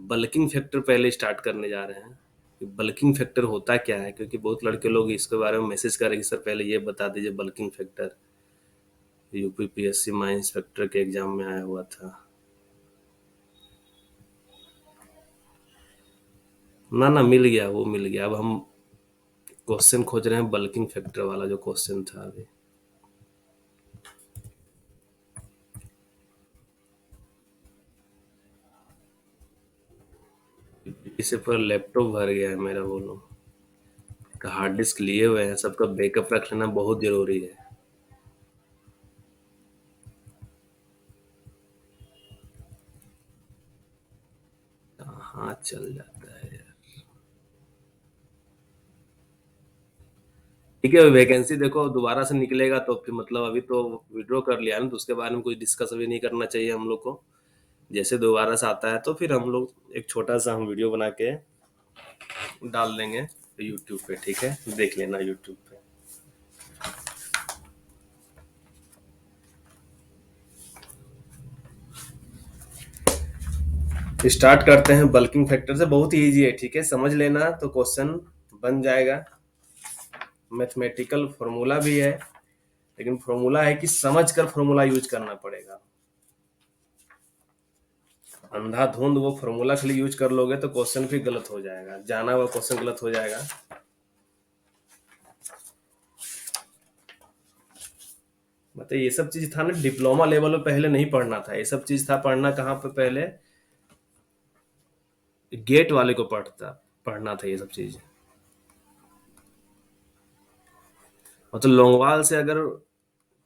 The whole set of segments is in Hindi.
बल्किंग फैक्टर पहले स्टार्ट करने जा रहे हैं कि बल्किंग फैक्टर होता क्या है, क्योंकि बहुत लड़के लोग इसके बारे में मैसेज करें कि सर पहले ये बता दीजिए bulking factor. UPPSC mines inspector के एग्जाम में आया हुआ था। ना ना, मिल गया, वो मिल गया। अब हम क्वेश्चन खोज रहे हैं बल्किंग फैक्टर वाला जो क्वेश्चन था अभी। इसे पर लैपटॉप भर गया है मेरा, बोलो। हार्ड डिस्क लिए हुए हैं, सबका बैकअप रख लेना बहुत जरूरी है। हाँ, चल जाता है यार। ठीक है, वैकेंसी देखो दोबारा से निकलेगा तो फिर मतलब अभी तो विड्रॉ कर लिया है ना, तो उसके बारे में कुछ डिस्कस अभी नहीं करना चाहिए हम लोग को। जैसे दोबारा से आता है तो फिर हम लोग एक छोटा सा हम वीडियो बना के डाल देंगे यूट्यूब पे। ठीक है, देख लेना यूट्यूब पे। स्टार्ट करते हैं बल्किंग फैक्टर से। बहुत ही इजी है, ठीक है, समझ लेना तो क्वेश्चन बन जाएगा। मैथमेटिकल फॉर्मूला भी है, लेकिन फॉर्मूला है कि समझ कर फॉर्मूला यूज करना पड़ेगा। अंधाधुंध वो फॉर्मूला खाली यूज कर लोगे तो क्वेश्चन भी गलत हो जाएगा, जाना हुआ क्वेश्चन गलत हो जाएगा। मतलब ये सब चीज था ना डिप्लोमा लेवल में, पहले नहीं पढ़ना था ये सब चीज। था पढ़ना कहाँ पे, पहले गेट वाले को पढ़ना था ये सब चीज। मतलब लॉन्गवाल से अगर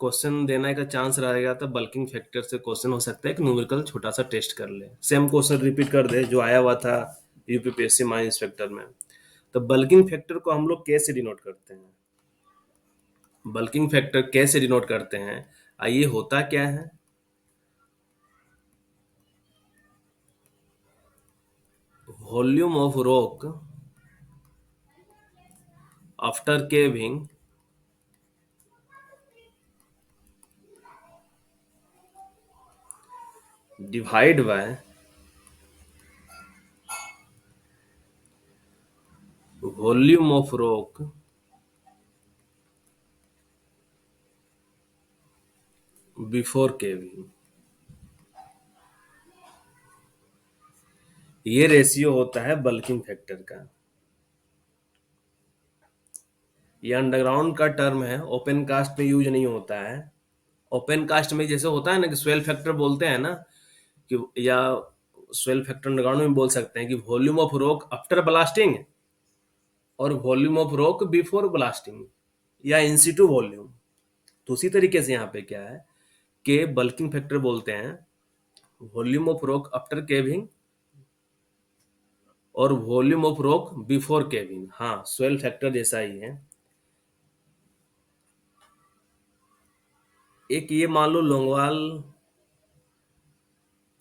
क्वेश्चन देने का चांस रहेगा तो बल्किंग फैक्टर से क्वेश्चन हो सकता है कि न्यूमेरिकल छोटा सा टेस्ट कर ले, सेम क्वेश्चन रिपीट कर दे जो आया हुआ था यूपीपीएससी माइंस इंस्पेक्टर में। तो बल्किंग फैक्टर को हम लोग कैसे डिनोट करते हैं, बल्किंग फैक्टर कैसे डिनोट करते हैं, आइए होता क्या है। Volume of rock after caving divide by volume of rock before caving. ये रेशियो होता है बल्किंग फैक्टर का। ये अंडरग्राउंड का टर्म है, ओपन कास्ट में यूज नहीं होता है। ओपन कास्ट में जैसे होता है ना कि स्वेल फैक्टर बोलते हैं ना, कि या स्वेल फैक्टर अंडरग्राउंड में बोल सकते हैं कि volume of rock after blasting और volume of rock before blasting, या इंसिटू वॉल्यूम। तो उसी तरीके से यहाँ पे क्या है कि बल्किंग फैक्टर बोलते हैं volume of rock after caving और volume of rock before caving. हाँ, स्वेल फैक्टर जैसा ही है। एक ये मान लो लोंगवाल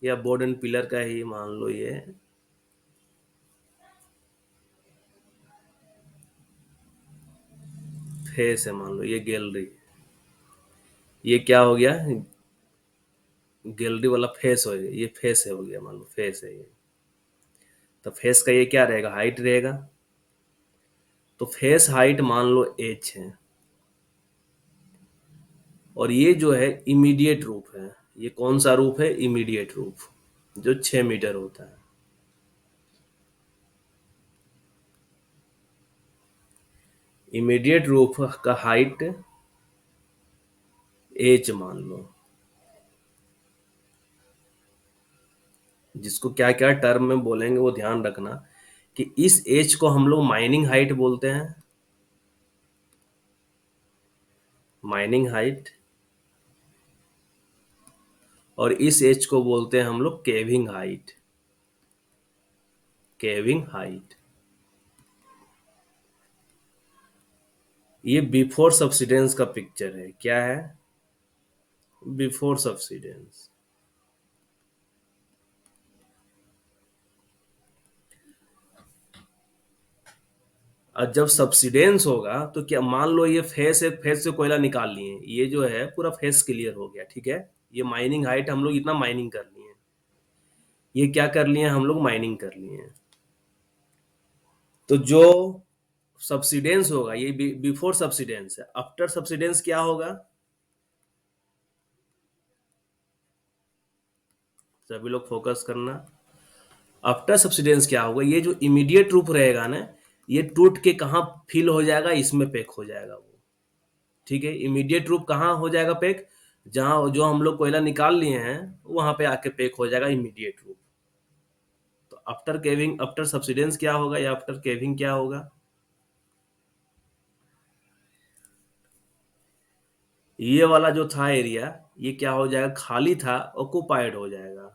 या बोर्ड एंड पिलर का ही मान लो, ये फेस है, मान लो ये गैलरी। ये क्या हो गया, गैलरी वाला फेस हो गया, ये फेस है हो गया, मान लो फेस है ये। तो फेस का ये क्या रहेगा, हाइट रहेगा। तो फेस हाइट मान लो h है, और ये जो है इमीडिएट रूप है। ये कौन सा रूप है, इमीडिएट रूप, जो 6 मीटर होता है। इमीडिएट रूप का हाइट h मान लो, जिसको क्या क्या टर्म में बोलेंगे वो ध्यान रखना कि इस h को हम लोग माइनिंग हाइट बोलते हैं, माइनिंग हाइट। और इस h को बोलते हैं हम लोग केविंग हाइट, केविंग हाइट। ये बिफोर सब्सिडेंस का पिक्चर है, क्या है, बिफोर सब्सिडेंस। और जब सब्सिडेंस होगा तो क्या, मान लो ये फेस है, फेस से कोयला निकाल लिए, ये जो है पूरा फेस क्लियर हो गया, ठीक है। ये माइनिंग हाइट हम लोग इतना माइनिंग कर लिए। ये क्या कर लिए हैं हम लोग, माइनिंग कर लिए हैं। तो जो सब्सिडेंस होगा ये बिफोर सब्सिडेंस है, आफ्टर सब्सिडेंस क्या होगा, सभी लोग फोकस करना। आफ्टर सब्सिडेंस क्या होगा, ये जो इमीडिएट रूप रहेगा ना, ये टूट के कहाँ फिल हो जाएगा, इसमें पैक हो जाएगा वो। ठीक है, इमीडिएट रूप कहाँ हो जाएगा पैक, जहां जो हम लोग कोयला निकाल लिए हैं वहां पे आके पैक हो जाएगा इमीडिएट रूप। तो आफ्टर केविंग, आफ्टर सब्सिडेंस क्या होगा या आफ्टर केविंग क्या होगा, ये वाला जो था एरिया, ये क्या हो जाएगा, खाली था, ऑक्युपाइड हो जाएगा।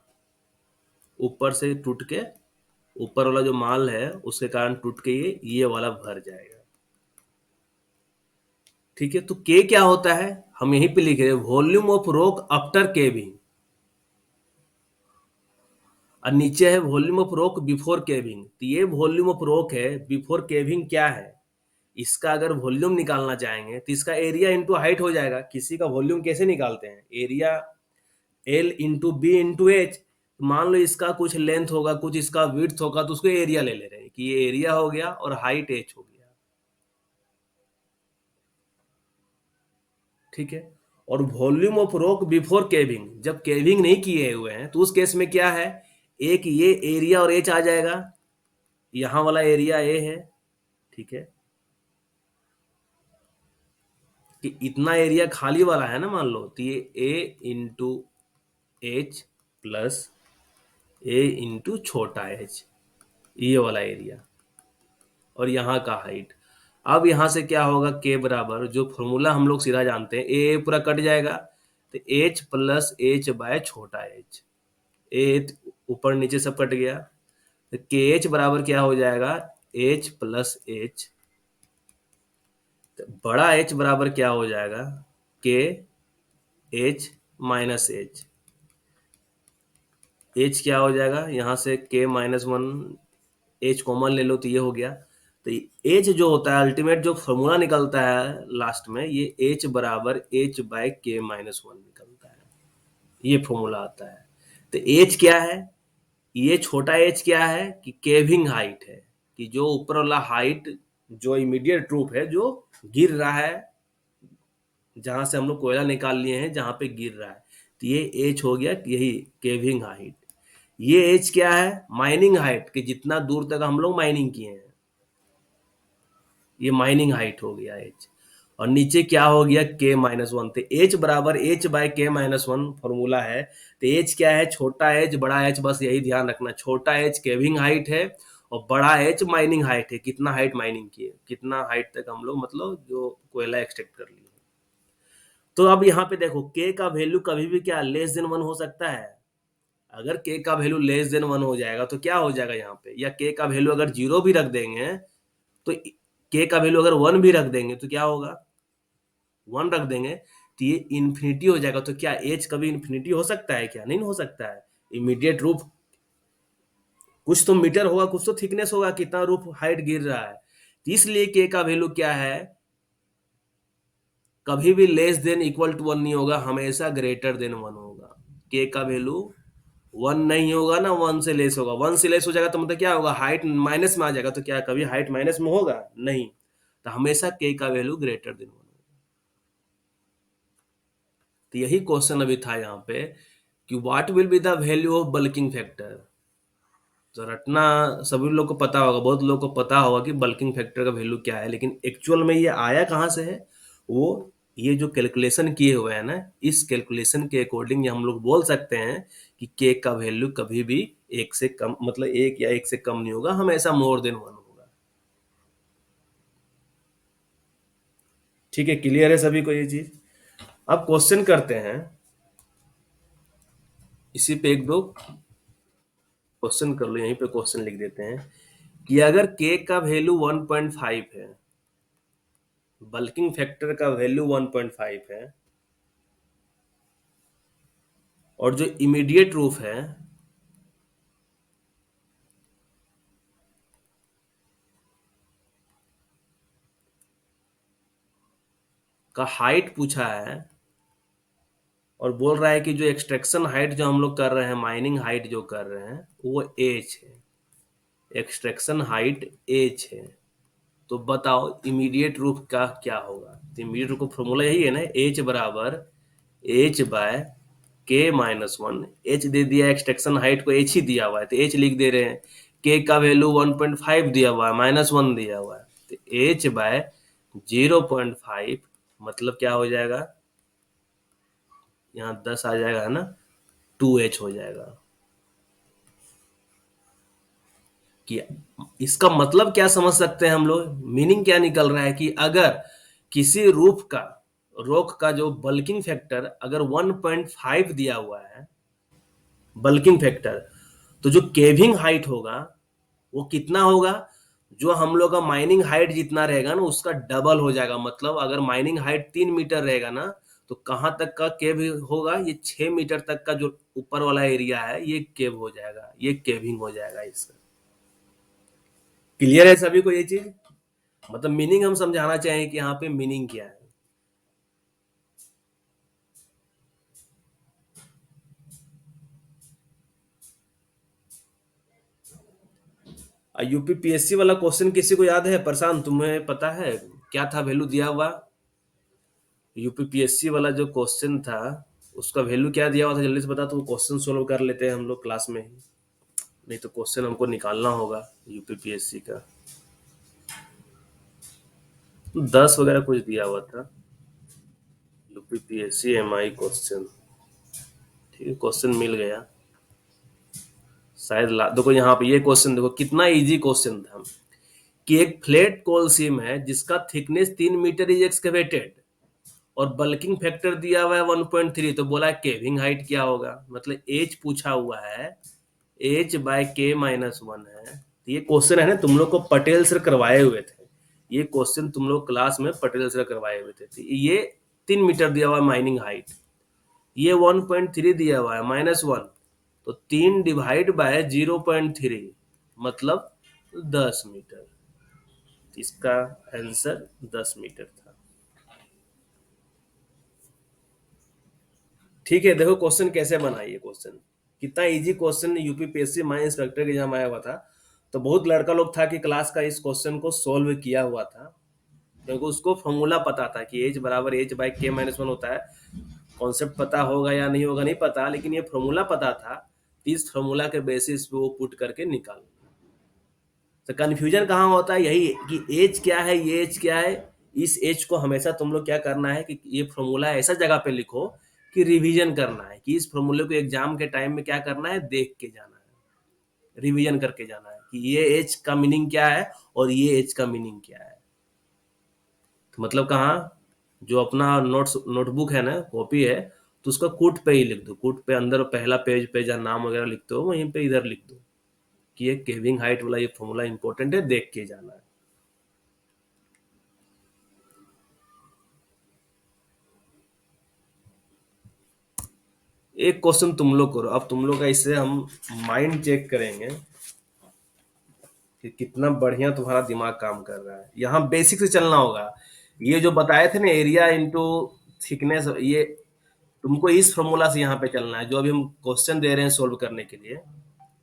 ऊपर से टूट के, ऊपर वाला जो माल है उसके कारण टूट के ये वाला भर जाएगा। ठीक है, तो के क्या होता है, हम यहीं पे लिख रहे हैं volume of rock after caving, और नीचे है volume of rock before caving. तो ये वॉल्यूम ऑफ रॉक है बिफोर केविंग क्या है, इसका अगर वॉल्यूम निकालना चाहेंगे तो इसका एरिया इंटू हाइट हो जाएगा। किसी का वॉल्यूम कैसे निकालते हैं, area L into B into H. मान लो इसका कुछ लेंथ होगा, कुछ इसका विड्थ होगा, तो उसको एरिया ले ले रहे हैं कि ये एरिया हो गया और हाइट एच हो गया। ठीक है, और volume of rock before caving, जब केविंग नहीं किए हुए हैं तो उस केस में क्या है, एक ये एरिया और एच आ जाएगा, यहाँ वाला एरिया ए है। ठीक है, कि इतना एरिया खाली वाला है ना, मान लो, तो ये ए इंटू एच प्लस ए इंटू छोटा एच, ये वाला एरिया, और यहाँ का हाइट। अब यहाँ से क्या होगा, के बराबर जो फॉर्मूला हम लोग सीधा जानते हैं, ए पूरा कट जाएगा, तो एच प्लस एच बाय छोटा एच, ए ऊपर नीचे सब कट गया, तो के एच बराबर क्या हो जाएगा, एच प्लस एच, बड़ा एच बराबर क्या हो जाएगा, के एच माइनस एच। एच क्या हो जाएगा, यहाँ से के माइनस वन, एच कॉमन ले लो तो ये हो गया। तो एच जो होता है अल्टीमेट जो फॉर्मूला निकलता है लास्ट में, ये एच बराबर एच बाय के माइनस वन निकलता है, ये फॉर्मूला आता है। तो एच क्या है, ये छोटा एच क्या है कि केविंग हाइट है, कि जो ऊपर वाला हाइट, जो इमीडिएट ट्रूप है जो गिर रहा है, जहां से हम लोग कोयला निकाल लिए हैं जहां पे गिर रहा है, तो ये एच हो गया, यही केविंग हाइट। ये एच क्या है, माइनिंग हाइट, कि जितना दूर तक हम लोग माइनिंग किए हैं, ये माइनिंग हाइट हो गया एच। और नीचे क्या हो गया, के माइनस वन। तो एच बराबर एच बाय के माइनस वन फॉर्मूला है। तो एच क्या है, छोटा एच बड़ा एच, बस यही ध्यान रखना, छोटा एच केविंग हाइट है और बड़ा एच माइनिंग हाइट है, कितना हाइट माइनिंग की है, कितना हाइट तक हम लोग मतलब जो कोयला एक्सट्रैक्ट कर लिए। तो अब यहाँ पे देखो, के का वैल्यू कभी भी क्या लेस देन वन हो सकता है। अगर के का वैल्यू लेस देन वन हो जाएगा तो क्या हो जाएगा यहाँ पे, या के का वैल्यू अगर जीरो भी रख देंगे तो के का वैल्यू अगर वन भी रख देंगे तो क्या होगा, वन रख देंगे तो ये इन्फिनिटी हो जाएगा। तो क्या एच कभी इन्फिनिटी हो सकता है, क्या नहीं हो सकता है। इमीडिएट रूप कुछ तो मीटर होगा, कुछ तो थिकनेस होगा, कितना रूप हाइट गिर रहा है। तो इसलिए के का वैल्यू क्या है, कभी भी less than equal to one नहीं होगा, हमेशा ग्रेटर देन वन होगा। के का वैल्यू वन नहीं होगा ना, वन से लेस होगा। वन से लेस हो जाएगा तो मतलब क्या होगा, हाइट माइनस में आ जाएगा। तो क्या कभी हाइट माइनस में होगा, नहीं। तो हमेशा के का वैल्यू ग्रेटर देन वन। तो यही क्वेश्चन अभी था यहाँ पे कि what will be the value of bulking factor. तो रटना सभी लोग को पता होगा, बहुत लोग को पता होगा कि बल्किंग फैक्टर का वैल्यू क्या है, लेकिन एक्चुअल में ये आया कहाँ से है, वो ये जो कैलकुलेशन किए हुए हैं ना, इस कैलकुलेशन के अकॉर्डिंग हम लोग बोल सकते हैं कि के का वैल्यू कभी भी एक से कम, मतलब एक या एक से कम नहीं होगा, हमेशा मोर देन वन होगा। ठीक है, क्लियर है सभी को ये चीज। अब क्वेश्चन करते हैं, इसी पे एक दो क्वेश्चन कर लो, यहीं पे क्वेश्चन लिख देते हैं कि अगर के का वैल्यू 1.5 है, बल्किंग फैक्टर का वैल्यू 1.5 है, और जो इमीडिएट प्रूफ है का हाइट पूछा है, और बोल रहा है कि जो एक्सट्रैक्शन हाइट जो हम लोग कर रहे हैं, माइनिंग हाइट जो कर रहे हैं, वो एच है। एक्सट्रैक्शन हाइट एच है। तो बताओ इमीडिएट रूप का क्या होगा? तो इमीडिएट रूप का फॉर्मूला यही है ना, एच बराबर एच बाय के माइनस वन। एच दे दिया, एक्सट्रैक्शन हाइट को एच ही दिया हुआ है तो एच लिख दे रहे हैं। के का वैल्यू 1.5 दिया हुआ है, -1 दिया हुआ है, तो एच बाय 0.5 मतलब क्या हो जाएगा? यहाँ 10 आ जाएगा है ना, 2h हो जाएगा। कि इसका मतलब क्या समझ सकते हैं हम लोग? मीनिंग क्या निकल रहा है कि अगर किसी रूफ का, रॉक का जो बल्किंग फैक्टर अगर 1.5 दिया हुआ है, बल्किंग फैक्टर, तो जो केविंग हाइट होगा वो कितना होगा? जो हम लोग का माइनिंग हाइट जितना रहेगा ना उसका डबल हो जाएगा। मतलब अगर माइनिंग हाइट 3 मीटर रहेगा ना, तो कहाँ तक का केव होगा? ये 6 मीटर तक का जो ऊपर वाला एरिया है ये केव हो जाएगा, ये केविंग हो जाएगा इसका। क्लियर है सभी को ये चीज? मतलब मीनिंग हम समझाना चाहें कि यहाँ पे मीनिंग क्या है। यूपीपीएससी वाला क्वेश्चन किसी को याद है? प्रशांत तुम्हें पता है क्या था वैल्यू दिया हुआ? यूपीपीएससी वाला जो क्वेश्चन था उसका वैल्यू क्या दिया हुआ था? जल्दी से बता तो क्वेश्चन सोल्व कर लेते हैं हम लोग क्लास में ही। नहीं तो क्वेश्चन हमको निकालना होगा यूपीपीएससी का। 10 वगैरह कुछ दिया हुआ था। UPPSC MI question. ठीक है, क्वेश्चन मिल गया शायद। देखो यहाँ पे ये क्वेश्चन देखो कितना इजी क्वेश्चन था कि एक फ्लैट कोल सीम है जिसका थिकनेस 3 मीटर इज एक्सकेवेटेड और बल्किंग फैक्टर दिया हुआ है 1.3। तो बोला केविंग हाइट क्या होगा? मतलब एच पूछा हुआ है, एच बाय के माइनस वन है। तो ये क्वेश्चन है ना तुम लोग को पटेल सर करवाए हुए थे। ये क्वेश्चन तुम लोग क्लास में पटेल सर करवाए हुए थे। तो ये 3 मीटर दिया हुआ है माइनिंग हाइट, ये 1.3 दिया हुआ है -1, तो 3 डिवाइड बाय 0.3 मतलब 10 मीटर। इसका आंसर 10 मीटर था। ठीक है, देखो क्वेश्चन कैसे बना ये क्वेश्चन। कितना इजी क्वेश्चन यूपीपीएससी माई इंस्पेक्टर के एग्जाम आया हुआ था। तो बहुत लड़का लोग था कि क्लास का इस क्वेश्चन को सोल्व किया हुआ था, क्योंकि उसको फॉर्मूला पता था कि एच बराबर एच बाई के माइनस वन होता है। कॉन्सेप्ट पता होगा या नहीं होगा नहीं पता, लेकिन ये फॉर्मूला पता था। तो इस फॉर्मूला के बेसिस पे वो पुट करके निकाल। तो कंफ्यूजन कहाँ होता है? यही कि एज क्या है, ये एज क्या है। इस एज को हमेशा तुम लोग क्या करना है कि ये फॉर्मूला ऐसा जगह पे लिखो कि रिवीजन करना है, कि इस फॉर्मूले को एग्जाम के टाइम में क्या करना है, देख के जाना है, रिवीजन करके जाना है कि ये एज का मीनिंग क्या है और ये एज का मीनिंग क्या है। तो मतलब कहाँ, जो अपना नोटबुक है ना, कॉपी है, तो उसका कूट पे ही लिख दो। कूट पे अंदर पहला पेज पे जहाँ नाम वगैरह लिखते हो वहीं पे इधर लिख दो कि ये केविंग हाइट वाला ये फॉर्मूला इंपॉर्टेंट है, देख के जाना है। एक क्वेश्चन तुम लोग करो, अब तुम लोग का इससे हम माइंड चेक करेंगे कि कितना बढ़िया तुम्हारा दिमाग काम कर रहा है। यहाँ बेसिक से चलना होगा। ये जो बताए थे ना, एरिया इंटू थिकनेस, ये तुमको इस फॉर्मूला से यहाँ पे चलना है जो अभी हम क्वेश्चन दे रहे हैं सोल्व करने के लिए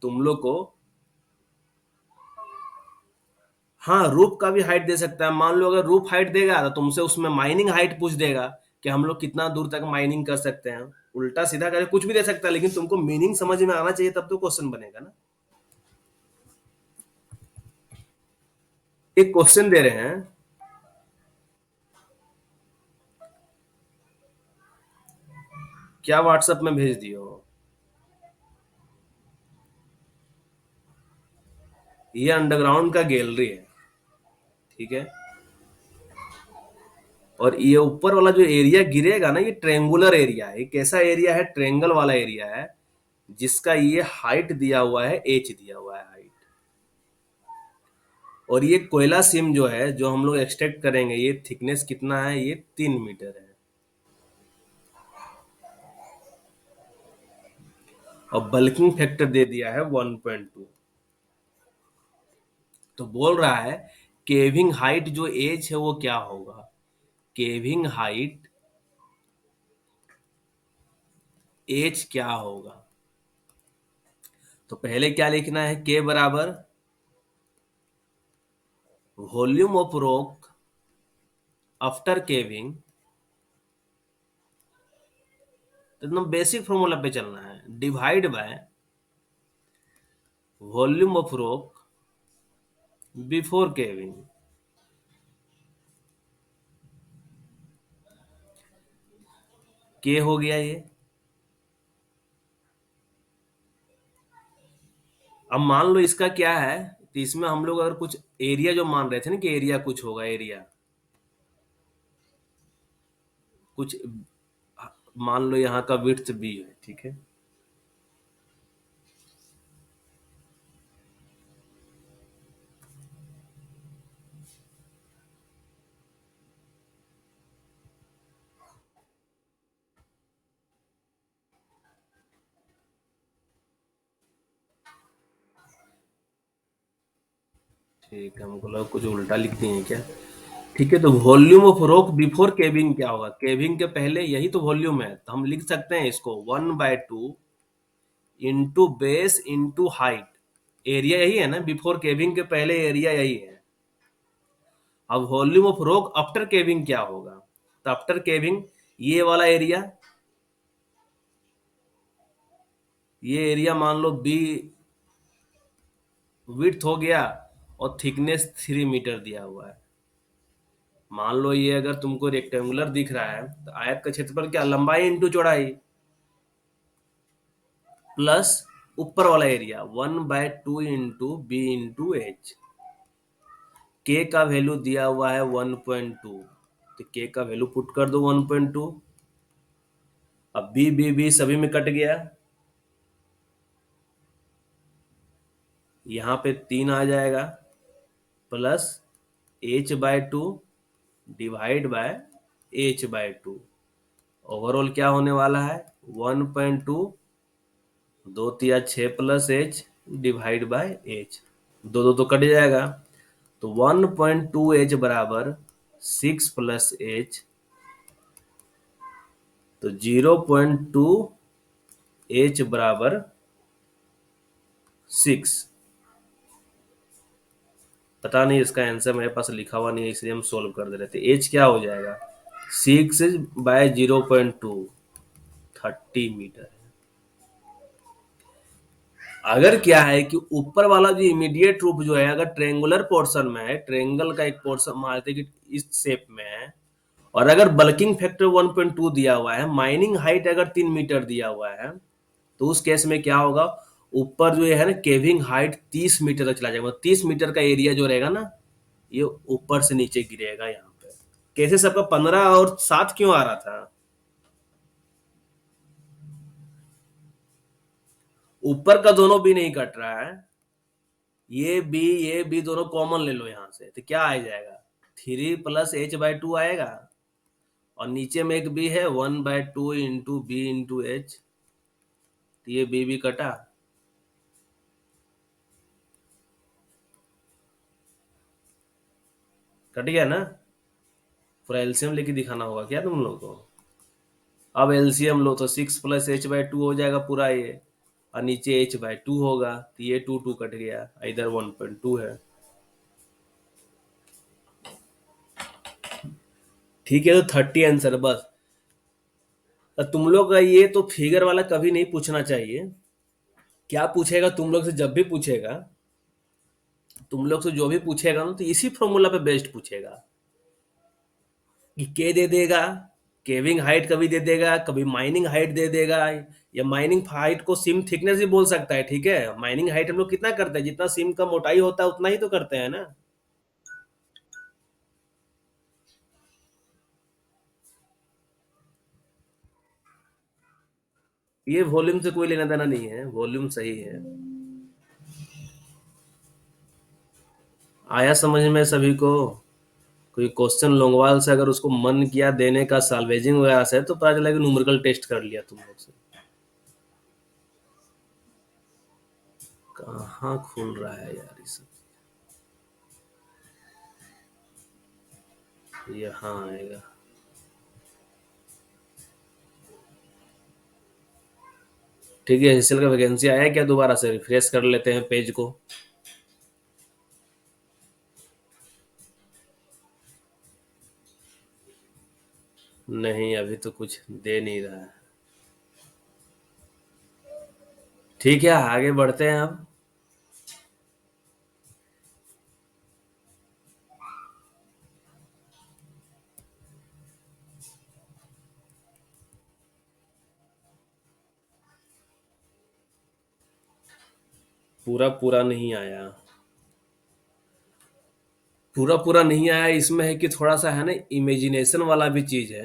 तुम लोग को। हाँ, रूफ का भी हाइट दे सकता है। मान लो अगर रूफ हाइट देगा तो तुमसे उसमें माइनिंग हाइट पूछ देगा कि हम लोग कितना दूर तक माइनिंग कर सकते हैं। उल्टा सीधा करके कुछ भी दे सकता है, लेकिन तुमको मीनिंग समझ में आना चाहिए तब तो क्वेश्चन बनेगा ना। एक क्वेश्चन दे रहे हैं, क्या व्हाट्सएप में भेज दियो? ये अंडरग्राउंड का गैलरी है, ठीक है। और ये ऊपर वाला जो एरिया गिरेगा ना, ये ट्रेंगुलर एरिया है। एक ऐसा एरिया है, ट्रेंगल वाला एरिया है, जिसका ये हाइट दिया हुआ है, एच दिया हुआ है हाइट। और ये कोयला सिम जो है, जो हम लोग एक्सट्रैक्ट करेंगे, ये थिकनेस कितना है? ये 3 मीटर है। और बल्किंग फैक्टर दे दिया है 1.2। तो बोल रहा है केविंग हाइट जो एज है वो क्या होगा? केविंग हाइट एच क्या होगा। तो पहले क्या लिखना है, के बराबर volume of rock after caving. तो एकदम बेसिक फॉर्मूला पे चलना है, divide by volume of rock before caving. के हो गया ये। अब मान लो इसका क्या है, तो इसमें हम लोग अगर कुछ एरिया जो मान रहे थे ना कि एरिया कुछ होगा, एरिया कुछ, मान लो यहाँ का विड्थ बी है, ठीक है। ठीक है, हमको लगा कुछ उल्टा लिख दिए हैं क्या। ठीक है, तो volume of rock before caving क्या होगा, केविंग के पहले, यही तो वॉल्यूम है, तो हम लिख सकते हैं इसको 1/2 into base into height. Area यही है ना, बिफोर केविंग के पहले एरिया यही है। अब volume of rock after caving क्या होगा, तो आफ्टर केविंग ये वाला एरिया, ये एरिया मान लो बी विड्थ हो गया, और थिकनेस 3 मीटर दिया हुआ है। मान लो ये अगर तुमको रेक्टेंगुलर दिख रहा है, तो आयत का क्षेत्रफल क्या, लंबाई इंटू चौड़ाई, प्लस ऊपर वाला area 1/2 into B into H. के का वैल्यू दिया हुआ है 1.2, तो के का वैल्यू पुट कर दो 1.2। अब बी बी बी सभी में कट गया, यहाँ पे 3 आ जाएगा, plus h/2 divide by h/2। Overall क्या होने वाला है, 1.2, 2 × 6 plus H divide by H, दो दो तो कट जाएगा। तो 1.2 एच बराबर 6 + एच, तो 0.2 एच बराबर 6। पता नहीं, इसका आंसर मेरे पास लिखा हुआ नहीं है, इसलिए हम सोल्व कर दे रहे थे। एच क्या हो जाएगा, 6/0.2, 30 मीटर। अगर क्या है कि ऊपर वाला जो इमीडिएट रूप जो है, अगर ट्रेंगुलर पोर्शन में है, ट्रेंगल का एक पोर्शन मानते कि इस शेप में है, और अगर बल्किंग फैक्टर 1.2 दिया हुआ है, माइनिंग हाइट अगर 3 मीटर दिया हुआ है, तो उस केस में क्या होगा, ऊपर जो है ना केविंग हाइट 30 मीटर तक चला जाएगा, 30 मीटर का एरिया जो रहेगा ना, ये ऊपर से नीचे गिरेगा यहाँ पे। कैसे सबका 15 और 7 क्यों आ रहा था, ऊपर का दोनों भी नहीं कट रहा है, ये बी दोनों कॉमन ले लो यहाँ से, तो क्या आ जाएगा, 3 + h/2 आएगा, और नीचे में एक बी है 1/2 इंटू बी इंटू एच, तो ये बी कटा, कट गया ना। पूरा एलसीएम लेके दिखाना होगा क्या तुम लोग को। अब एलसीएम लो तो 6 + h/2 हो जाएगा पूरा ये, और नीचे h/2 होगा, तो ये 2 कट गया, इधर 1.2 है। ठीक है, तो 30 आंसर बस। तो तुम लोग का ये तो फिगर वाला कभी नहीं पूछना चाहिए। क्या पूछेगा तुम लोग से, जब भी पूछेगा, तुम लोग से जो भी पूछेगा ना, तो इसी फॉर्मूला पे बेस्ड पूछेगा, कि के दे देगा, केविंग हाइट कभी दे देगा, कभी माइनिंग हाइट दे देगा, या माइनिंग हाइट को सिम थिकनेस भी बोल सकता है, ठीक है। माइनिंग हाइट हम लोग कितना करते हैं, जितना सिम का मोटाई होता है उतना ही तो करते हैं ना। ये वॉल्यूम से कोई लेना देना नहीं है, वॉल्यूम सही है। आया समझ में सभी को। कोई क्वेश्चन लोंगवाल से अगर उसको मन किया देने का साल्वेजिंग वगैरह से, तो पता चला कि न्यूमेरिकल टेस्ट कर लिया तुम लोग से। कहाँ खुल रहा है यार ये सब, यहाँ आएगा। ठीक है, HCL का वैकेंसी आया है क्या? दोबारा से रिफ्रेश कर लेते हैं पेज को। नहीं, अभी तो कुछ दे नहीं रहा है। ठीक है, आगे बढ़ते हैं अब। पूरा पूरा नहीं आया। पूरा पूरा नहीं आया, इसमें है कि थोड़ा सा है ना, इमेजिनेशन वाला भी चीज है।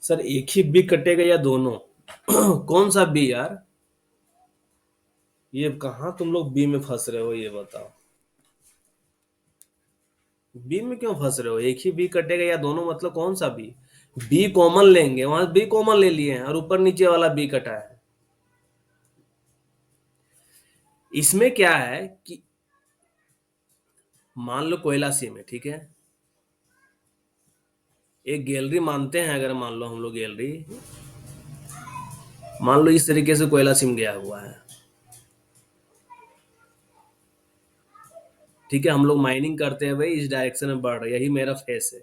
सर एक ही बी कटेगा या दोनों? कौन सा बी यार? ये कहाँ तुम लोग बी में फंस रहे हो, ये बताओ। बी में क्यों फंस रहे हो? एक ही बी कटेगा या दोनों, मतलब कौन सा बी? बी कॉमन लेंगे, वहां बी कॉमन ले लिए हैं और ऊपर नीचे वाला बी कटा है। इसमें क्या है कि मान लो कोयला सी में, ठीक है, एक गैलरी मानते हैं, अगर मान लो हम लोग गैलरी, मान लो इस तरीके से कोयला सिम गया हुआ है। ठीक है, हम लोग माइनिंग करते हैं भाई, इस डायरेक्शन में बढ़ रहा है, यही मेरा फेस है,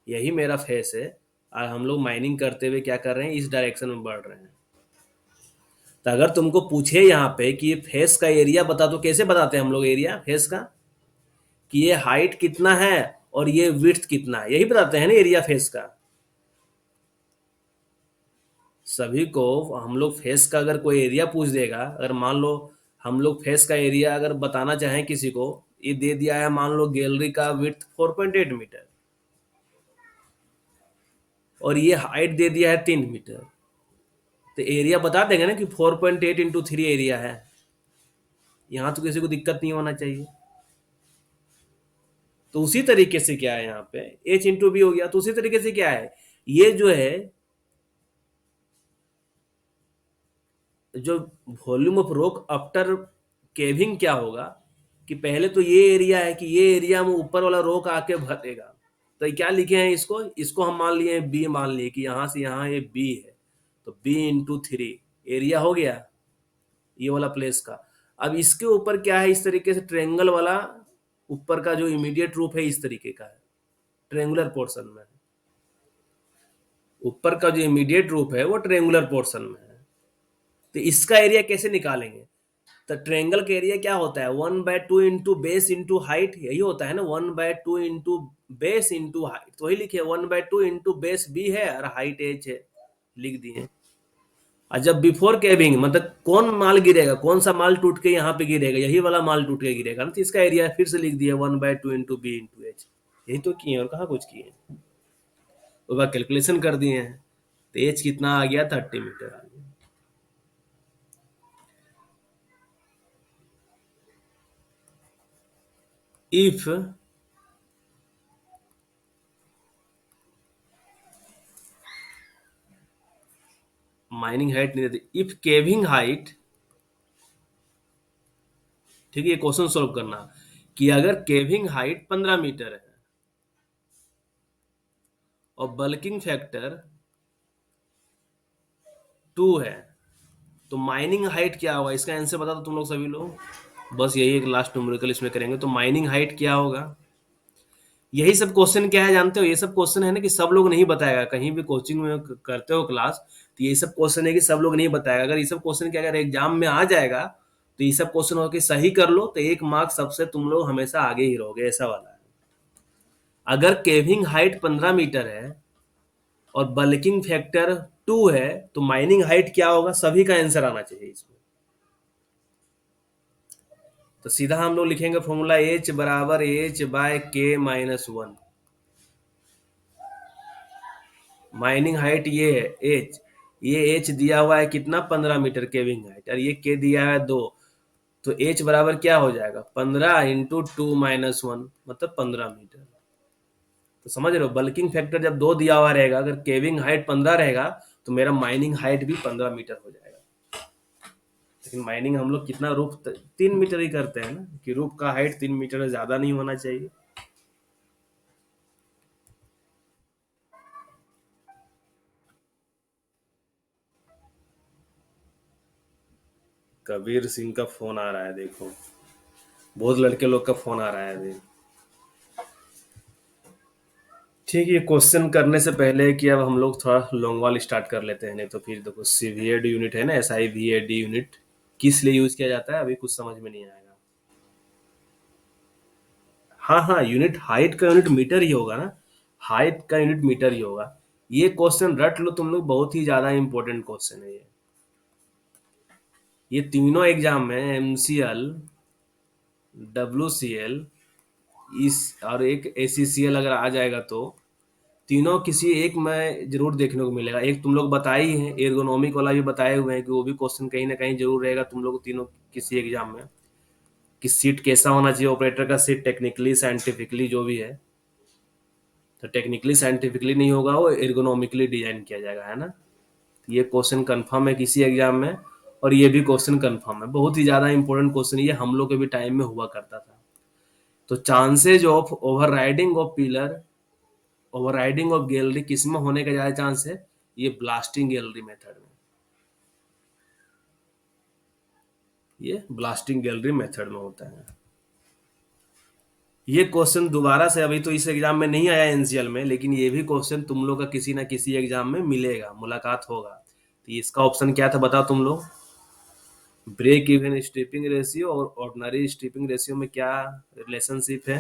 यही मेरा फेस है। और हम लोग माइनिंग करते हुए क्या कर रहे हैं, इस डायरेक्शन में बढ़ रहे हैं। तो अगर तुमको पूछे यहाँ पे कि ये फेस का एरिया बता, तो कैसे बताते हैं हम लोग एरिया फेस का? कि ये हाइट कितना है और ये विड्थ कितना है, यही बताते हैं ना एरिया फेस का। सभी को हम लोग फेस का अगर कोई एरिया पूछ देगा, अगर मान लो हम लोग फेस का एरिया अगर बताना चाहें किसी को, ये दे दिया है मान लो गैलरी का विड्थ 4.8 मीटर और ये हाइट दे दिया है 3 मीटर, तो एरिया बता देंगे ना कि 4.8 × 3 एरिया है। यहाँ तो किसी को दिक्कत नहीं होना चाहिए। तो उसी तरीके से क्या है, यहाँ पे H × B हो गया, तो उसी तरीके से क्या है, ये जो है, जो volume of rock after caving क्या होगा, कि पहले तो ये एरिया है कि ये एरिया में ऊपर वाला रॉक आके भरेगा। तो ये क्या लिखे हैं, इसको इसको हम मान लिए बी, मान लिए कि यहाँ से यहाँ ये बी है, तो B × 3 एरिया हो गया ये वाला प्लेस का। अब इसके ऊपर क्या है, इस तरीके से ट्रेंगल वाला ऊपर का जो इमीडिएट रूप है इस तरीके का है, ट्रेंगुलर पोर्शन में। ऊपर का जो इमीडिएट रूप है वो ट्रेंगुलर पोर्शन में है। तो इसका एरिया कैसे निकालेंगे? तो ट्रेंगल का एरिया क्या होता है, 1/2 इंटू बेस इंटू हाइट, यही होता है ना, 1/2 इंटू बेस इंटू हाइट, तो वही लिखे 1/2 इंटू बेस बी है और हाइट एच है, लिख दिए। और जब बिफोर केविंग मतलब कौन माल गिरेगा, कौन सा माल टूट के यहाँ पे गिरेगा, यही वाला माल टूट के गिरेगा ना, तो इसका एरिया फिर से लिख दिया 1/2 इंटू बी इंटू एच। यही तो किए और कहाँ कुछ किए, वो बात कैलकुलेशन कर दिए हैं। तो एच कितना आ गया, 30 मीटर आ गया। इफ माइनिंग हाइट नहीं देती, इफ केविंग हाइट, ठीक है, ये क्वेश्चन सोल्व करना, कि अगर केविंग हाइट 15 मीटर है और बल्किंग फैक्टर 2 है, तो माइनिंग हाइट क्या होगा, इसका आंसर बता दो तुम लोग सभी लोग। बस यही एक लास्ट न्यूमेरिकल इसमें करेंगे, तो माइनिंग हाइट क्या होगा। यही सब क्वेश्चन क्या है जानते हो, ये सब क्वेश्चन है ना कि सब लोग नहीं बताएगा, कहीं भी कोचिंग में करते हो क्लास, तो ये सब क्वेश्चन है कि सब लोग नहीं बताएगा। अगर ये सब क्वेश्चन क्या, अगर एग्जाम में आ जाएगा तो ये सब क्वेश्चन हो के सही कर लो तो 1 मार्क सबसे तुम लोग हमेशा आगे ही रहोगे, ऐसा वाला है। अगर केविंग हाइट 15 मीटर है और बल्किंग फैक्टर 2 है, तो माइनिंग हाइट क्या होगा, सभी का आंसर आना चाहिए इसमें। तो सीधा हम लोग लिखेंगे फॉर्मूला H बराबर H/K-1। माइनिंग हाइट ये है H, ये H दिया हुआ है कितना, 15 मीटर केविंग हाइट, और ये K दिया है 2, तो H बराबर क्या हो जाएगा, 15 × 2 - 1, मतलब 15 मीटर। तो समझ रहे हो, बल्किंग फैक्टर जब 2 दिया हुआ रहेगा, अगर केविंग हाइट 15 रहेगा तो मेरा माइनिंग हाइट भी 15 मीटर हो जाएगा। लेकिन माइनिंग हम लोग कितना रूफ 3 मीटर ही करते हैं ना, कि रूफ का हाइट 3 मीटर से ज्यादा नहीं होना चाहिए। कबीर सिंह का फोन आ रहा है, देखो बहुत लड़के लोग का फोन आ रहा है अभी। ठीक है, क्वेश्चन करने से पहले कि अब हम लोग थोड़ा लॉन्ग वाल स्टार्ट कर लेते हैं, नहीं तो फिर देखो सीवीएड यूनिट है ना, SIVAD यूनिट किस लिए यूज किया जाता है अभी कुछ समझ में नहीं आएगा। हाँ हाँ, यूनिट हाइट का यूनिट मीटर ही होगा ना, हाइट का यूनिट मीटर ही होगा। ये क्वेश्चन रट लो तुम लोग, बहुत ही ज्यादा इंपॉर्टेंट क्वेश्चन है ये तीनों एग्जाम में MCL, WCL, इस और एक ACCL अगर आ जाएगा तो तीनों किसी एक में जरूर देखने को मिलेगा। एक तुम लोग बताए ही हैं, एर्गोनॉमिक वाला भी बताए हुए हैं कि वो भी क्वेश्चन कहीं ना कहीं जरूर रहेगा तुम लोग तीनों किसी एग्जाम में, कि सीट कैसा होना चाहिए ऑपरेटर का, सीट टेक्निकली साइंटिफिकली जो भी है। तो टेक्निकली साइंटिफिकली नहीं होगा, वो एर्गोनॉमिकली डिजाइन किया जाएगा, है ना। ये क्वेश्चन कंफर्म है किसी एग्जाम में, और ये भी क्वेश्चन कंफर्म है, बहुत ही ज्यादा इंपॉर्टेंट क्वेश्चन, ये हम लोग के भी टाइम में हुआ करता था। तो chances of overriding of pillar, overriding of gallery किस में होने का ज्यादा चांस है, ये ब्लास्टिंग गैलरी मेथड में, ये ब्लास्टिंग गैलरी मेथड में होता है। ये क्वेश्चन दोबारा से अभी तो इस एग्जाम में नहीं आया NCL में, लेकिन ये भी क्वेश्चन तुम लोग का किसी ना किसी एग्जाम में मिलेगा, मुलाकात होगा। तो इसका ऑप्शन क्या था बताओ तुम लोग। ब्रेक इवन स्ट्रिपिंग रेशियो और ऑर्डिनरी स्ट्रिपिंग रेशियो में क्या रिलेशनशिप है।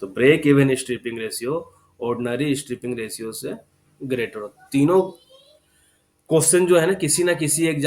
तो break even stripping ratio ordinary stripping ratio से ग्रेटर हो। तीनों क्वेश्चन जो है ना किसी एग्जाम